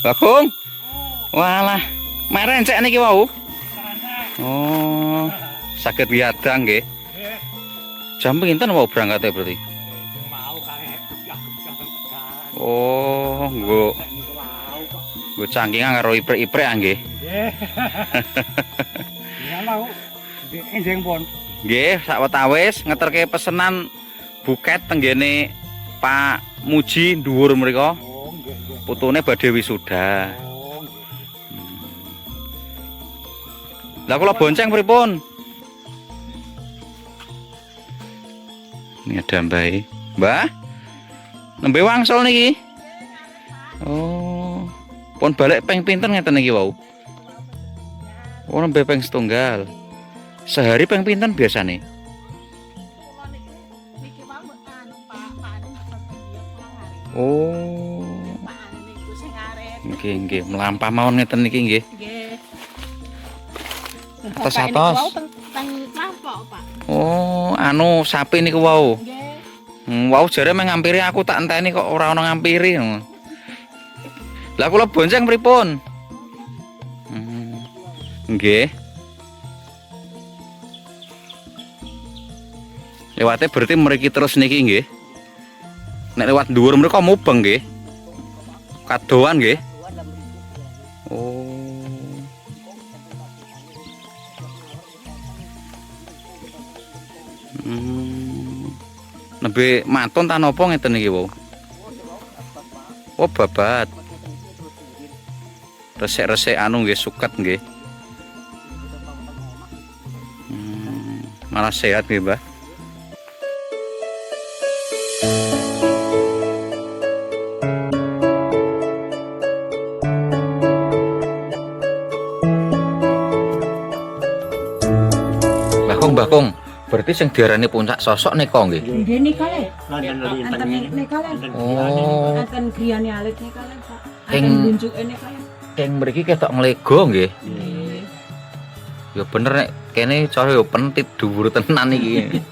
Bagong. Walah, meren cek niki wau. Oh, saged biadang nggih. Jam pinten mau berangkat berarti? Oh, nggo cangkingan karo iprek-iprek nggih. Nggih, sawetawis ngeterke pesenan buket tenggene Pak Muji dhuwur mriku. Putune badhe wisuda. Lah kula bonceng pripun? Ini ada Mbah. Mbah? Nembe wangsul niki. Oh. Pun balik ping pinten ngeten niki wau. Oh, nembe ping setunggal. Sehari ping pinten biasane? Oh. Nggih, melampah mawon ngeten niki nggih. Nggih. Atos-atos. Oh, anu sapi niku wau. Wau jare meh ngampiri aku tak enteni kok ora ana ngampiri. Lah kula bonceng pripun? Nggih. Lewate berarti mriki terus niki nggih. Nek lewat dhuwur mriku mubeng nggih. Kadoan nggih. Oh. Nembe maton ta napa ngeten iki, Wo? Oh, babat. Resik-resik anu nggih suket nggih. Malah sehat nggih, Mbah. Bakung. Berarti sing diarani puncak sosok nika nggih. Nggih nika le. Oh. Enten griyane alit nika le, Pak. Enten buncuke nika le. Ing mriki ketok nglego nggih. Nggih. Ya bener nek kene cara ya pentit dhuwur tenan iki. Nggih.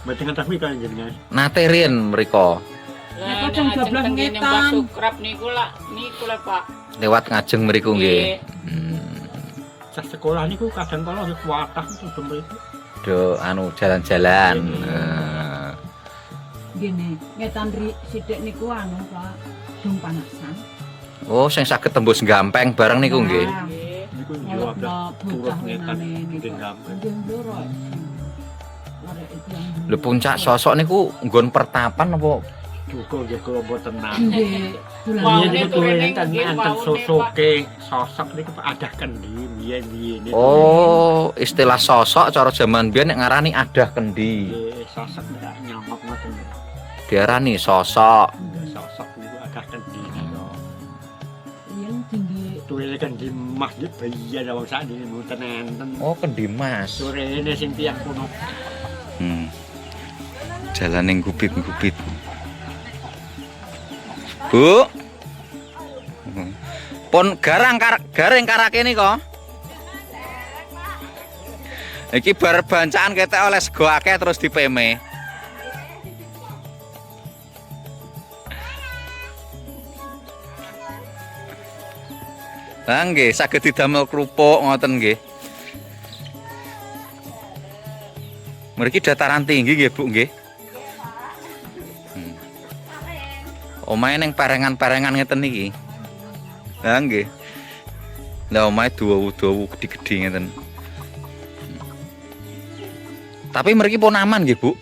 Mboten ngerti kan jenengan. Nate riyen mriko. Lah kadang 12 ngetan. Sukrap niku lak Pak. Lewat ngajeng mriku nggih. Cah sekolah niku kadang kala kuatah itu mriku. Do anu jalan-jalan. Gini, ngetan sithik niku anu Pak, dung panasan. Oh, sing saged tembus gampeng bareng niku nggih. Niku yo turut ngetan bikin gampang. Lho puncak sosok niku nggon pertapan apa? Juga nggih kula mboten nang. Nggih. Iya niku tulen kan enten sosoke sosok niku adah kendi biyen-biyen. Oh, istilah sosok cara jaman biyen nek ngarani adah kendi. Nggih, sosok nek nyamuk ngoten. Diarani sosok. Sosok niku adah kendi. Yen tinggi Tulen kendi masjid biyen wong sakniki mboten enten. Oh, kendi mas. Sorene sing tiyang kuno. Jalane ngupit-ngupit. Bu. Pon garing karake nika. Iki bar bancaan ketek oleh sego akeh terus dipeme. Lah nggih saged didamel krupuk ngoten nggih. Mriki dataran tinggi nggih, Bu nggih. Omahe ning parengan-parengan ngeten iki. Lah nggih. Lah omahe dawa-dawa gedhi-gedhi ngeten. Tapi mriki pun aman nggih, Bu.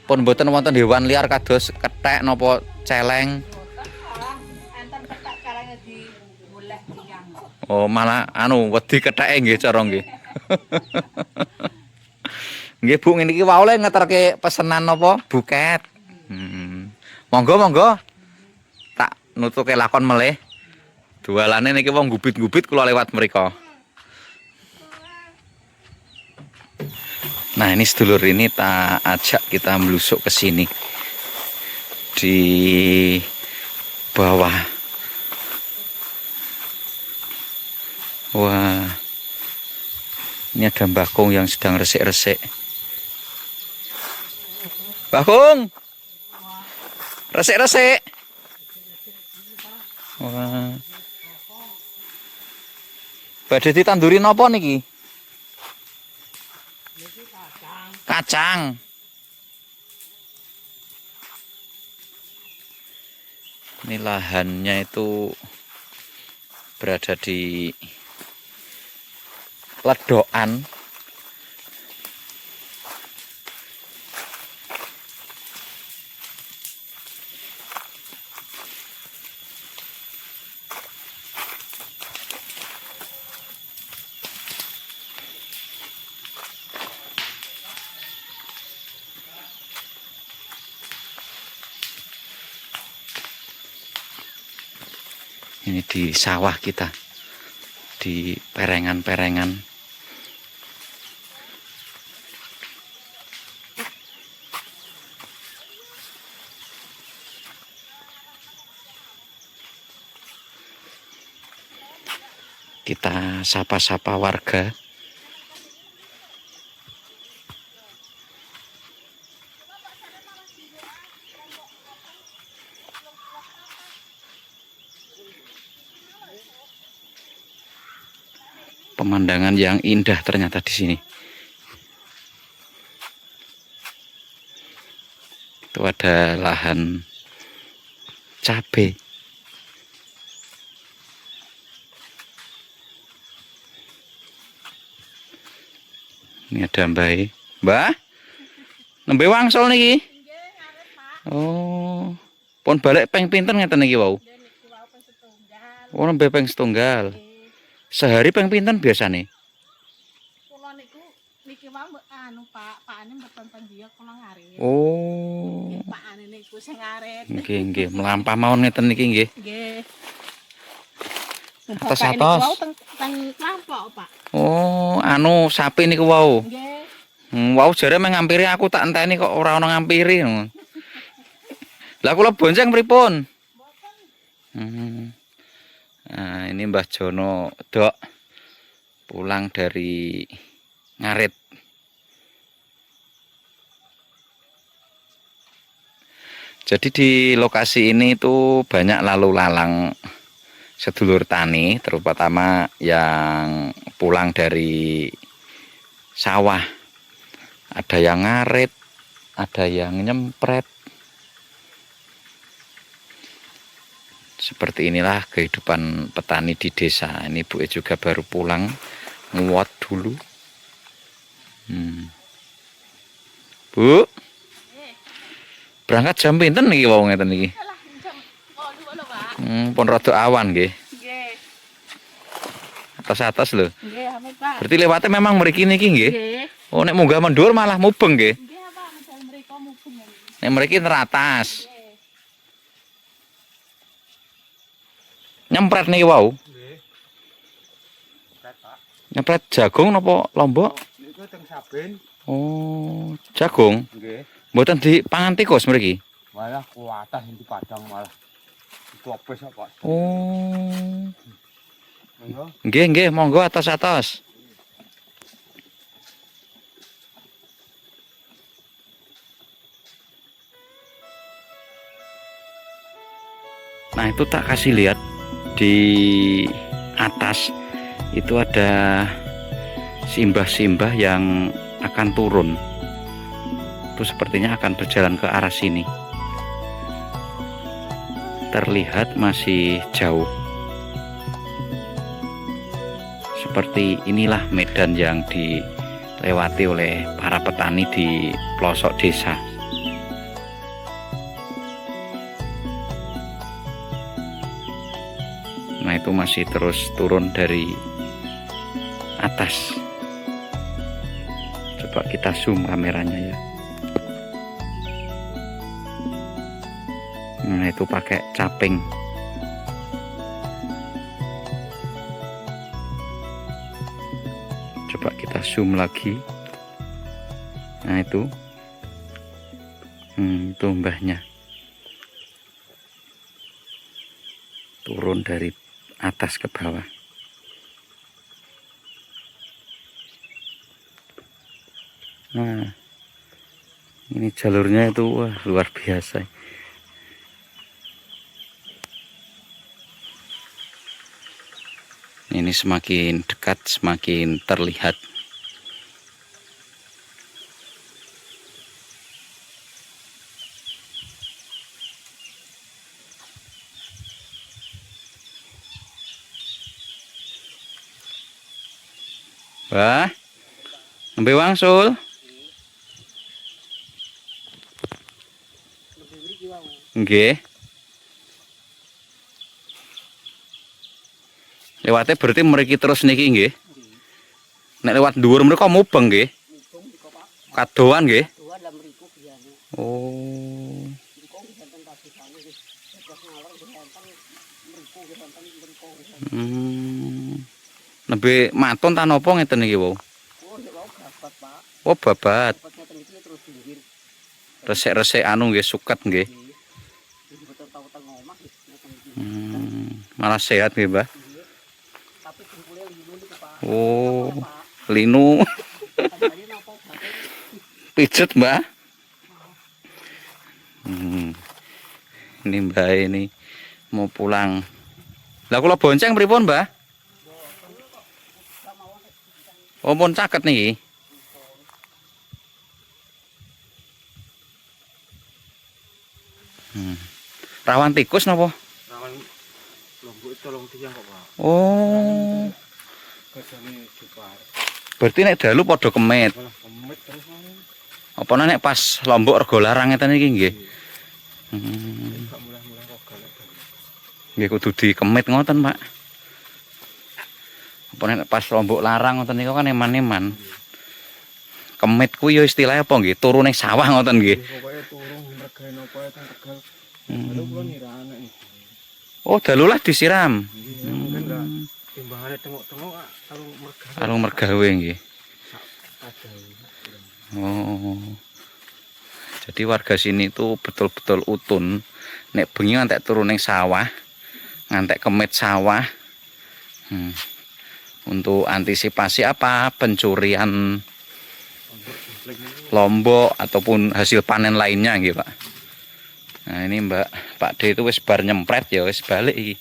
Pun mboten wonten hewan liar kados kethek napa celeng. enten kethek karane dimuleh tiyang. Oh, malah anu wedi ketheke nggih cara nggih. Nggih, Bu, ngene iki wae ngeterke pesenan napa? Buket. Monggo. Tak nutuke lakon melih. Dualane niki wong gubit-gubit kula lewat mriko. Nah, ini sedulur ini tak ajak kita melusuk ke sini. Di bawah. Wah. Ini ada Mbah Kong yang sedang resik-resik. Mbah Kong. Resik-resik. Wah. Badhe ditanduri napa niki? Kacang. Ini lahannya itu berada di Ledokan. Ini di sawah kita, di perengan-perengan. Kita sapa-sapa warga. Pemandangan yang indah ternyata di sini. Itu ada lahan cabai. Ini ada Mbah. Nembe wangsul niki. Oh. Pun balik peng pinten ngeten niki wau. Oh, nembe peng setunggal. Sehari peng pinten biasane? Kula niku niki wae anu Pak, pakane mboten teng dia kula ngarit. Oh. Pakane niku sing ngarit. Nggih, melampah mawon ngeten niki nggih. Nggih. Atos-atos. Teng lampok, Pak. Oh, anu sapi niku wau. Nggih. Wau jare mengampiri aku tak enteni kok ora ana ngampiri. Lah kula bonceng pripun? Nah, ini Mbah Jono Dok pulang dari Ngarit. Jadi di lokasi ini itu banyak lalu lalang sedulur tani, terutama yang pulang dari sawah. Ada yang ngarit, ada yang nyempret. Seperti inilah kehidupan petani di desa. Ini Bu juga baru pulang, nguat dulu. Bu, berangkat jam pinten niki wau ngeten niki? Pun rada awan nggih. Nggih. Atas-atas lho. Nggih, amin Pak. Berarti lewatnya memang mriki niki nggih. Nggih. Oh, nek munggah mendur malah mubeng nggih. Nggih, Pak, medal mriko mubeng. Nek mriki teratas. Nyempret niki wau. Nggih. Pak. Nyempret jagung napa lombok? Niku teng Saben. Oh, jagung. Nggih. Mboten dipangan tikus mriki. Malah kuatah di Padang malah. Ditopes Pak. Oh. Monggo. Nggih, monggo atos-atos. Nah, itu tak kasih lihat di atas itu ada simbah-simbah yang akan turun. Itu sepertinya akan berjalan ke arah sini. Terlihat masih jauh. Seperti inilah medan yang dilewati oleh para petani di pelosok desa. Nah, itu masih terus turun dari atas. Coba kita zoom kameranya ya. Nah, itu pakai caping. Coba kita zoom lagi. Nah, itu mbahnya turun dari atas ke bawah. Nah, ini jalurnya itu wah luar biasa. Ini semakin dekat semakin terlihat. Wah, nembe wangsul. Nggih. Lewate berarti mriki terus niki nggih. Nek lewat dhuwur mriko mubeng nggih. Kadoan nggih. Oh. Nembe maton ta napa ngeten iki, Wo? Oh, babat. Resik-resik anu nggih suket nggih. Malah sehat nggih, Mbah. Oh, linu. Pijet, Mbah. Ini Mbah ini mau pulang. Lah kula bonceng pripun, Mbah? Oh, pun caket niki. Rawan tikus napa? Rawan lombok tolong tiyang kok, Pak. Oh. Kadane jupar. Berarti nek dalu padha kemit. Malah kemit terus wae. Apa nek pas lombok rego larang ngeten iki nggih? Gak mulai-mulai kok galak. Nggih kudu dikemit ngoten, Pak. Apa nek pas lombok larang ngoten niku kan eman-eman. Kemit kuwi ya istilahnya apa nggih? Turu ning sawah ngoten nggih. Pokoke turun mergawe napa teng Tegal. Lalu kula ngira anak iki. Oh, dalulah disiram. Mungkin enggak timbangane tengok-tengok Alung mergawe nggih. Ada. Oh. Jadi warga sini tuh betul-betul utun. Nek bengi ngantek turu ning sawah, ngantek kemit sawah. Untuk antisipasi apa? Pencurian lombok ataupun hasil panen lainnya nggih, Pak. Nah, ini Pak D itu wis bar nyempret ya wis balik iki.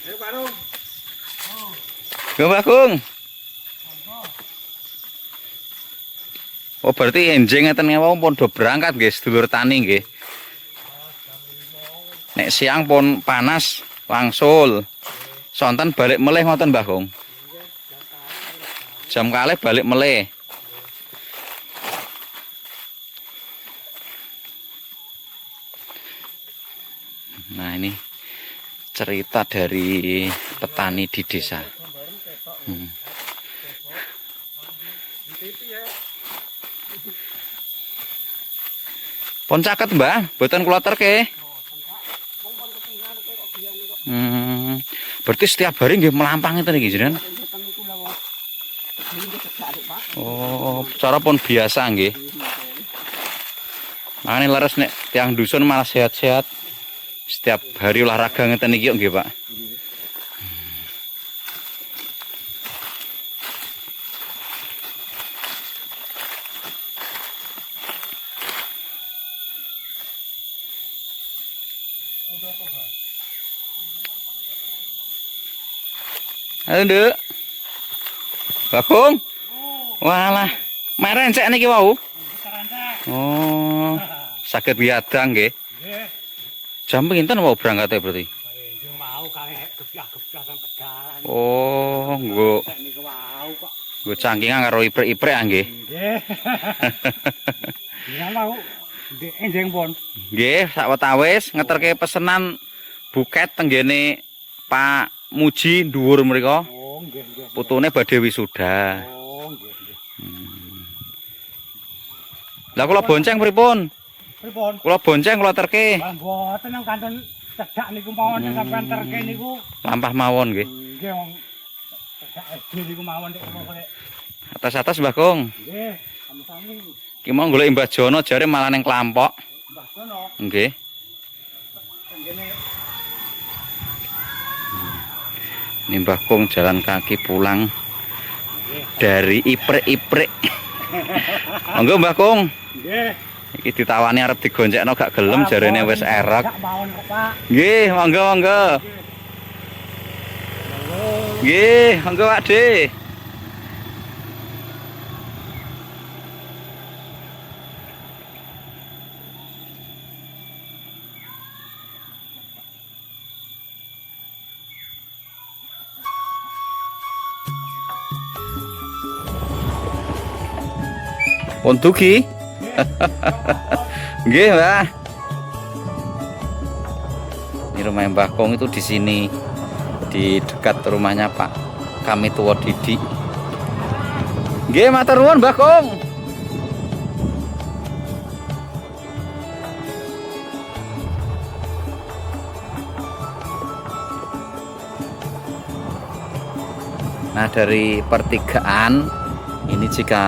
Ayo, Pak Rum. Yo, Mbak Kung. Oh, berarti enjing ngeten ngewau pun do berangkat nggih sedulur tani nggih. Nek siang pun panas wangsul. Sonten balik meleh ngoten Mbah Kung. Jam kalih balik meleh. Nah, ini cerita dari petani di desa. Pon caket, Mbah, boten kula terke. Berarti setiap hari nggih melampang ngeten iki jenengan. Oh, cara pun biasa nggih. Makane leres nek tiang dusun malah sehat-sehat. Setiap hari olahraga ngeten iki nggih, Pak. Halo, Nduk. Bakung. Walah, meren cek niki wau. Oh, saged biadang nggih. Nggih. Jam pinten wau berangkate berarti? Yo mau kae gebyah-gebyah nang Tegal. Oh, nggo Niku wau kok. nggo cangkingan karo iprek-iprek ah nggih. Nggih. Ya mau ndek enjing pun. Nggih, sawetawis ngeterke pesenan buket tenggene Pak Muji dhuwur mriku. Oh, nggih nggih. Putune badhe wisuda. Oh, nggih nggih. Lah kula bonceng pripun? Pripun? Kula bonceng kula terke. Lah mboten nang kanton cedak niku mawon nek sampean terke niku. Lampah mawon nggih. Nggih wong cedak SD niku mawon nek kula. Atas-atas Mbah Kung. Nggih, sami-sami. Ki mau golek Mbah Jono jare malah ning Klampok. Mbah Jono. Nggih. Tenggene Ini Mbah Kung jalan kaki pulang dari iprek-iprek. Monggo Mbah Kung. nggih. Iki ditawani arep digonjekno gak gelem jarene wis erek. Gak mawon kok, Pak. Nggih, monggo monggo. Nggih, monggo Pak De. Pun tuki. Nggih, Mbah. Ini rumah Mbah Kong itu di sini, di dekat rumahnya Pak Kami Tua Didi. Nggih, matur nuwun Mbah Kong. Nah, dari pertigaan ini jika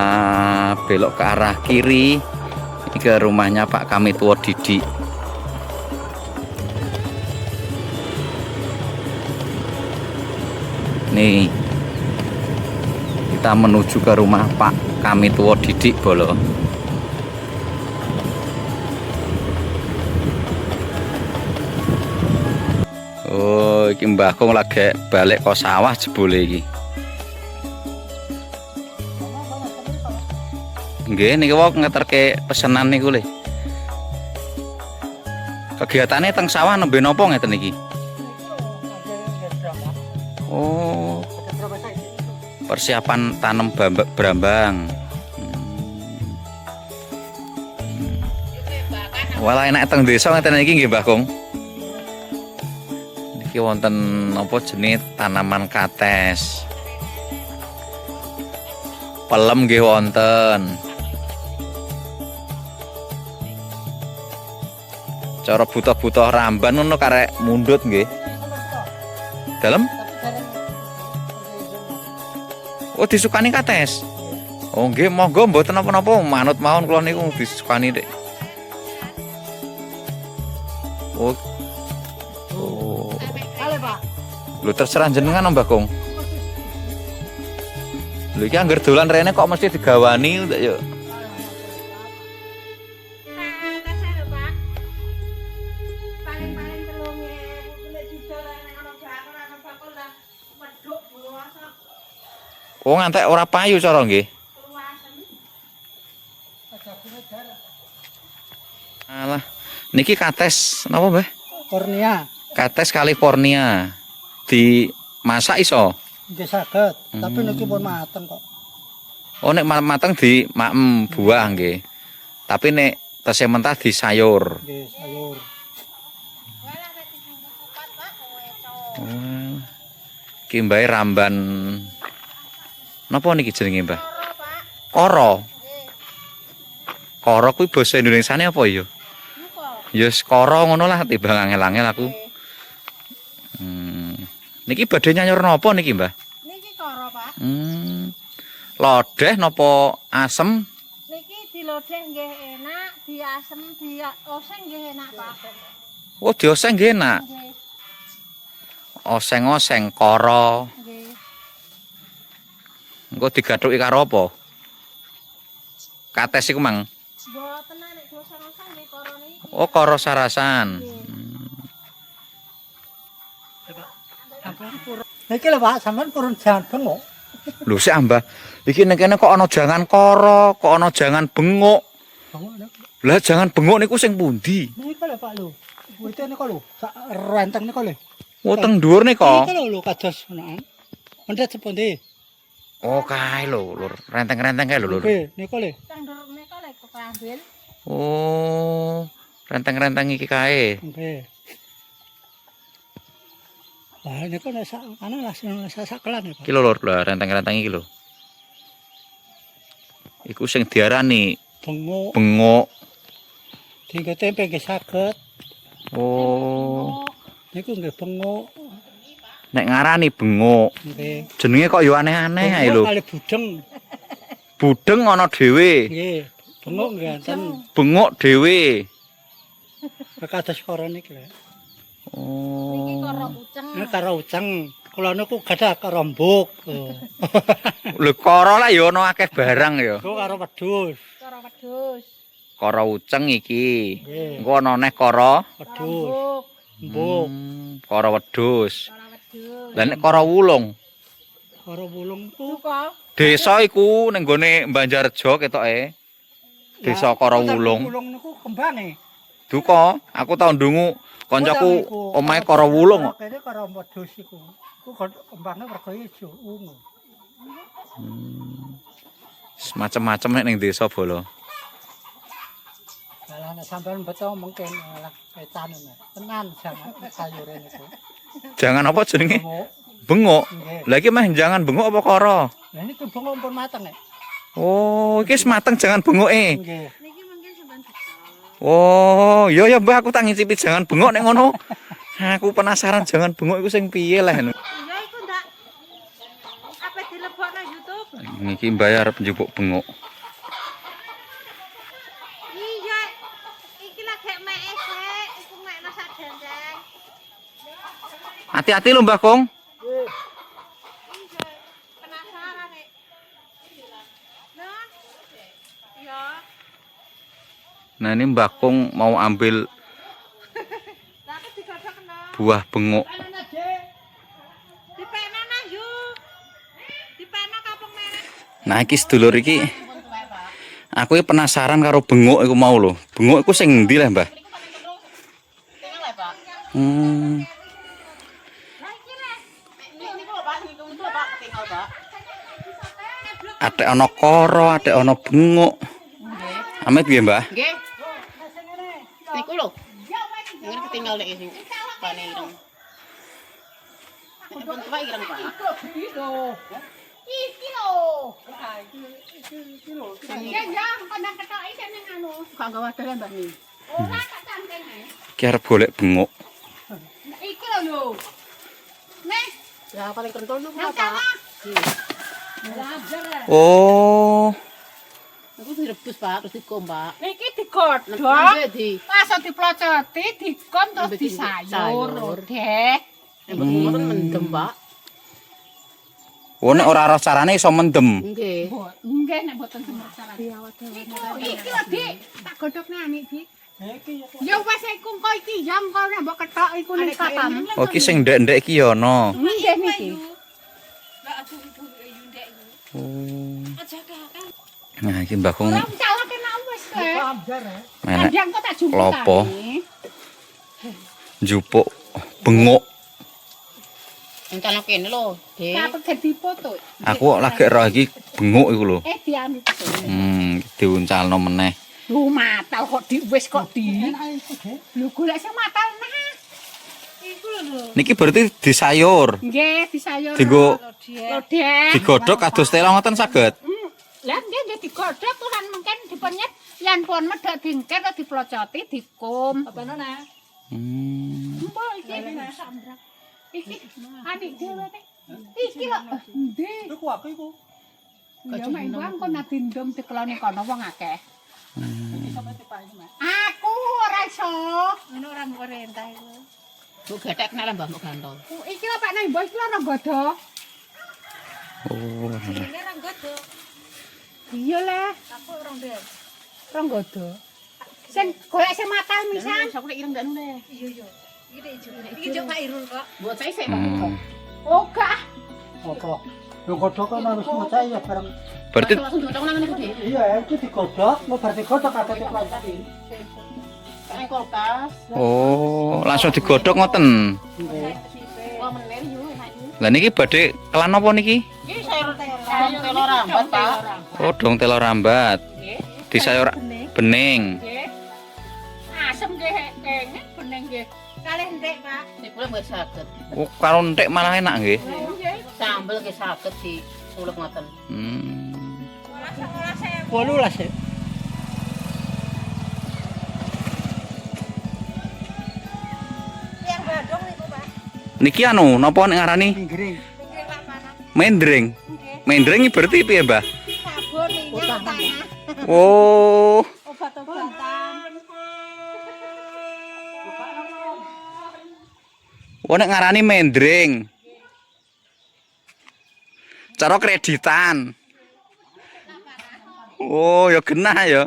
belok ke arah kiri ini ke rumahnya Pak Kami Tua Didi. Nih kita menuju ke rumah Pak Kami Tua Didi bolo. Oh, iki Mbah Kong lagi balik ke sawah jebule iki. Nggih, niki wau ngeterke pesenan niku le. Kegiatane teng sawah nembe napa ngeten iki? Oh, persiapan tanam brambang. Walah enak teng desa ngeten iki nggih Mbah Kong. Niki wonten apa jenis tanaman kates. Pelem nggih wonten. Cara butuh-butuh ramban ngono karek mundut nggih. Dalem? Oh, disukani kates. Oh, nggih, monggo mboten napa-napa, manut mawon kula niku disukani, Dik. Oh. Oh. Kale, Pak. Lho terserah jenengan Mbah Kong. Lho iki angger dolan rene kok mesti digawani ndak yo. Oh, ngantek ora payu cara nggih. Alah, niki kates napa, Mbah? Kornea. Kates California. Dimasak iso? Nggih saged, tapi niki pun mateng kok. Oh, nek mateng di maem buah nggih. Tapi nek tesih mentah di sayur. Nggih, sayur. Oh. Ki mbae ramban. Napa niki jenenge, Mbah? Koro. Koro kuwi basa Indonesiane apa ya? Ya koro ngono lah timbang angel-angel aku. Niki badhe nyanyor napa niki, Mbah? Niki koro, Pak. Lodeh napa asem? Niki dilodeh nggih enak, diasem, dioseng nggih enak, Pak. Oh, dioseng nggih enak. Nggih. Oseng-oseng koro. Nggih. Engko digathuki karo apa? Kates iku mang. Mboten nek dosa-dosa nggih koro niki. Oh, koro sarasan. Niki lho Pak, sampean purun jangan bengok. Lho sik Mbah, iki nek kene kok ana jangan koro, kok ana jangan bengok. Bengok niki. Lah jangan bengok niku sing pundi? Niki lho Pak lho. Wite niku lho, sak renteng niku lho. Oh, teng dhuwur nika. Niki lho kados ngono. Mendhet sepundi? Oh, kae lho, Lur. Renteng-renteng kae lho, Lur. Nggih, niku lho. Teng nduruk nika lek keambil. Oh, renteng-renteng iki kae. Nggih. Lah niku nek sak ana langsung sakelan ya, Pak. Iki lho, Lur, lah renteng-renteng iki lho. Iku sing diarani Bengok, bengok. dienggo tempe nggih saged. Oh, Niku nggih bengok. nek ngarani bengok. Nggih. Jenenge kok yo aneh-aneh ae lho. Kali budeng. Budeng ana dhewe. Nggih. Bengok nggih enten. Bengok dhewe. Kados karo niki lho. Niki Oh. koro uceng. Ini karo uceng. Kula niku gadah karo mbok. Lho karo lah ya ana akeh barang ya. Niku karo wedhus. Koro wedhus. Kara uceng iki. Nggih. Engko ana neh kara Wedhus. Mbok. kara wedhus. Kara wedhus. Lah nek kara wulung, Karo wulung ku. Duka. desa iku ning gone Banjarjo ketoke. Desa Kara Wulung. Wulung niku kembange. Duka, aku tau ndungu koncoku omahe Kara Wulung kok. Kene karo wedhus iku. Iku kembange werga ijo ungu. Semacam-macam nek ning desa bolo. Lah nek sampean beto mungkin lah etan tenan jangan sayure niku. Jangan apa jenenge? Bengok. Bengok. Nggih. Lah iki mah jangan bengok apa kara? Lah niki bengok pun mateng nek. Oh, iki wis mateng jangan bengoke. Nggih. Niki mungkin sampean duka. Oh, ya ya Mbah aku tak ngicipi jangan bengok nek ngono. Aku penasaran jangan bengok iku sing piye lah. Iya iku ndak. Apa dilebokno YouTube? Niki bayar njupuk bengok. Iya. Iki lagi mek esek, iku mekno sak dendeng. Hati-hati lho Mbah Kong. Iya. Penasaran nek. Nah. Iya. Nah ini Mbah Kong mau ambil Tapi digodhogno. buah bengok. Dipekno nah yu. Dipekno kapung merah. Nah iki sedulur iki aku iki penasaran karo bengok iku mau lho. Bengok iku sing endi lah Mbah? Hmm. Atek ana kara, atek ana bengok. Amit piye Mbah? Nggih. Niku lho. Ngene ketinggal nek sing pane ireng. Nek pun tuwa ireng, Pak. Iki lho. Ya ya, pandang ketok iki ning anu. Kok enggak wadah Mbak ni. Ora tak cangkeng ae. Ki arep golek bengok. Iki lho lho. Nih, Ya paling kentul niku nang Pak. Oh, Aku direbus Pak, terus dikom Pak. niki digodhog. Nggih di. Langsung diplocoti, dikom terus Ambil disayur. sayur. Deh. Mbok ngoten mendem Pak. oh nek ora roh carane iso mendem. Nggih. Nggih nek mboten semercalan. Iki lho, Dik. Tak godhogne anik, Dik. Ya wis iku engko iki ya engko nek mbok ketok iku ning katam. Oh iki sing ndek-ndek iki ya ana. Nggih niki. Oh. Nah iki Mbah Kong Ora calake nak wis kowe. menek Kadang kok tak jumpa. Klopo. njupuk bengok. Rencana kene lho, Dik. Apa dadi foto? Aku lagi roh iki bengok iku lho. Dianu. Diuncalno meneh. Lu matal kok di wis kok di. Lu golek sing matal nah. Iku lho. Niki berarti disayur. Nggih, disayur. Dienggo lodeh. digodhog kados tela ngoten saged. Lah nggih digodhog tuhan mungkin dipenyet yen pun medhak dingker diplocoti dikum. Apa nona? Mbok iki sambrak. Iki adik dhewe nek. Iki lho. Endi? Iku apa iku? Ya mek wong kok nadindom dikeloni kono wong akeh. Aku ora iso. Ngono ora mbok rentah iku. Bu getek nek Mbah Mbok gantol. Iki lho Pak nang mbok iki lho ora godho. Oh. Ini ora godho. Iya lah. Aku ora ndek. Ora godho. Sing golek sing matal misan. Aku lek ireng gak nune. Iya iya. Iki jo Pak Irul kok. Buat saya Pak. Oh gak. Apa? Yo godhog kan harus macai ya bareng. Berarti Langsung diutak nang ngene Dik. Iya, itu digodhog, mau bar digodhog ada diplosoti. Nang kulkas. oh langsung digodhog ngoten. Wah mener yo enak yo. Lah niki badhe kelan apa niki? Iki sayur telur rambat, Pak. Oh dong telo rambat. Nggih. Disayur bening. Nggih. Asem nggih kenging bening nggih. Kalih ndek, Pak. Dipulih mbok saged. Oh karo entek malah enak nggih. Nggih. Sambel ge saged di suluk ngoten. 18 ya. Yang Bandung niku, Pak. Niki anu napa nek ngarani? Pinggering. Pinggir lapangan. Mendring. Nggih. Mendring iki berarti piye, Mbah? Sabun minyak tanah. Oh, Obat-obatan. oh nek ngarani mendring. Cara kreditan. Oh, ya genah ya.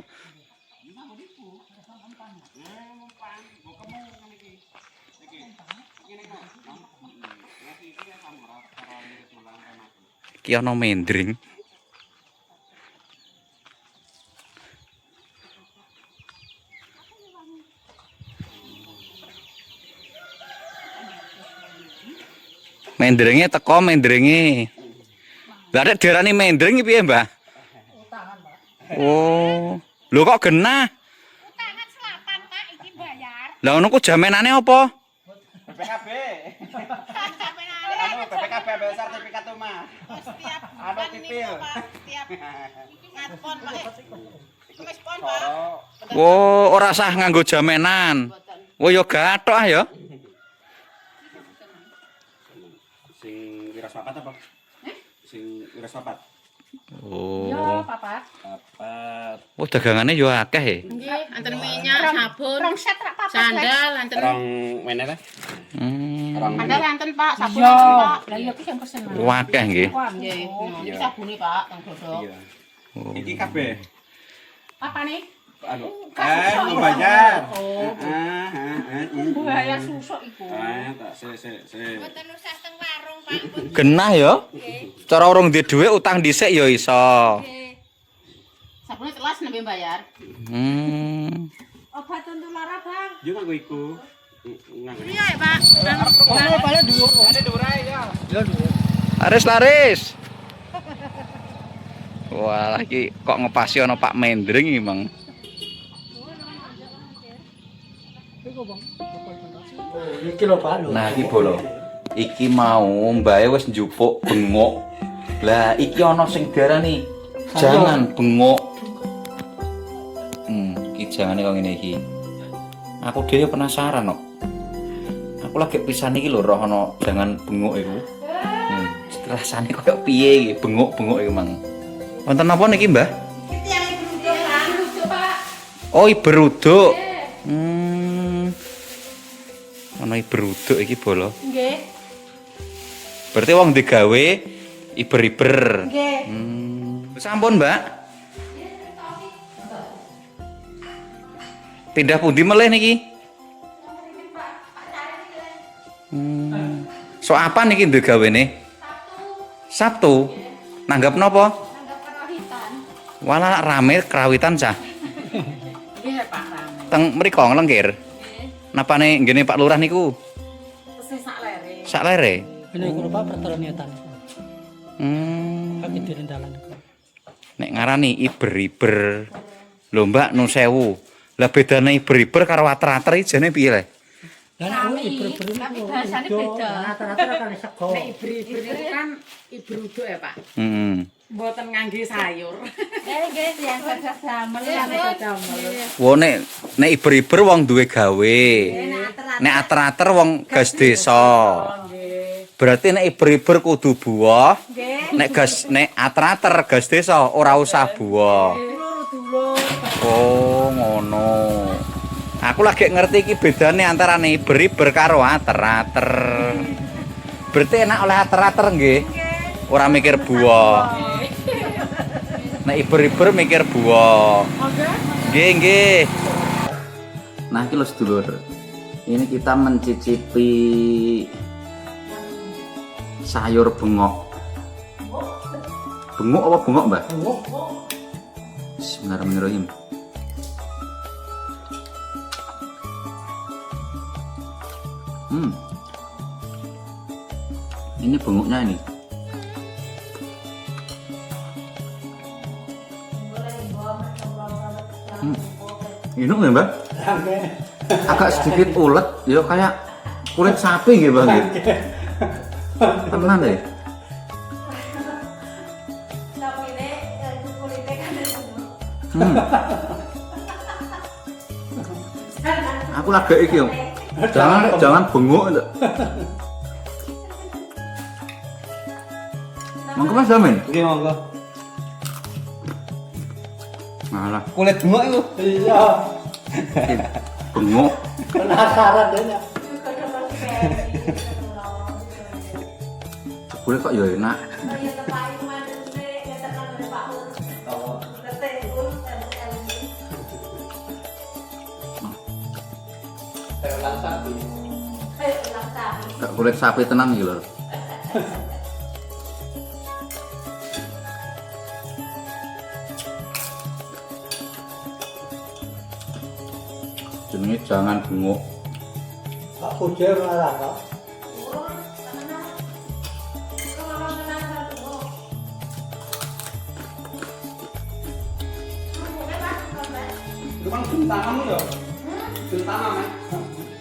Ki ana mendring. Mendringe teko mendringe. Lah nek diarani mendring piye, Mbah? Oh, lho kok genah? Tangan selatan Pak iki bayar. Lah ngono ku jamenane apa? BPKB. Jamenane Anu BPKB ambil sertifikat rumah. Setiap Anu bulan ini kipil. Pak, setiap ngatpon Pak. Iku wis pon Pak. Coro. Oh, ora sah nganggo jamenan. Oh ya gathok ah ya. Sing wira swapat apa? Sing wira swapat. Oh. Papa. Papat. Oh dagangane yo akeh e. Nggih, anten minyak, sabun, Rong set rak papa. sandal, anten Rong mene ta? Hmm. Rong sandal anten Pak, sabun Yo, anten Pak. lah yo ki sing pesen. Akeh nggih. Nggih, iki sabune Pak, teng godhok. Iya. Oh. Iki kabeh. Apa nih? Anu. Mau bayar. Oh. Heeh. Bayar susuk iku. Tak se. Mboten usah teng warung Pak. Genah ya. Cara urung duwe dhuwit utang dhisik ya iso. Sabune telas nembe bayar. Hmm. Obat untuk lara, Bang. Yo nganggo iku. Nganggo. Iya ya Pak. Laris. Wah, iki kok ngepasi ana Pak Mendring iki, Mang. Iki lho Pak lho. Nah, iki bolo. Iki mau mbae wis njupuk bengok. Lah, iki ana sing diarani jangan bengok. Iki jangane kok ngene iki. Aku dhewe penasaran kok. Aku lagi pisan iki lho roh ana jangan bengok iku. Rasane koyo piye iki bengok-bengok iku, Mang. Wonten napa niki, Mbah? Oh, iberuduk. Ana iberuduk iki bolo. Nggih. Berarti wong digawe iber-iber. Nggih. Sampun, Mbak. Pindah pundi melih niki? So apa niki digawene? Sabtu. Nanggap napa? Nanggap kerawitan. Wala rame kerawitan cah. Nggih, Pak Rame. Teng mriko nglengkir. Napane nggene Pak Lurah niku? Wis sak lere. Sak lere. Ini iku Pak perkara niatan. Pak Hmm. diren dalan iku. Nek ngarani iber-iber. Lho Mbak nu sewu. Lah bedane iber-iber karo ater-ater iki jane piye le? Lah nek iber-iber Tapi bahasane beda. rata-rata kan sego. Nek iber-iber itu kan iber-uduk ya Pak. Heeh. Mboten ngangge sayur. Nggih, yang gagas damel lan Wo nek iber-iber wong duwe gawe. Nek ater-ater wong gas desa. Berarti nek iber-iber kudu buah. Nek ater-ater gas desa ora usah buah. Oh, ngono. Aku lagi ngerti iki bedane antarane iber-iber karo ater-ater. Berarti enak oleh ater-ater nggih. Ora mikir buah. Nek iber-iber mikir buah. Nggih, nggih. Nah, iki lho sedulur. Ini kita mencicipi sayur bengok. Bengok apa bengok, Mbak? Bengok. Bismillahirrahmanirrahim. Ini bengoknya ini. Enak ya, Mbak? Agak sedikit ulet, ya kayak kulit sapi gitu, Bang. Tenan deh. Aku lagi iki, Om. Jangan bengok. Monggo Mas Damin. Nggih monggo. Malah Kulit bengok iku. Iya. bengok. Penasaran deh. Jebule kok ya enak. Gak kulit sapi tenan iki lho. Jenenge jangan bengok. Aku jero ora kok. Itu kan tangan ya. Tangan,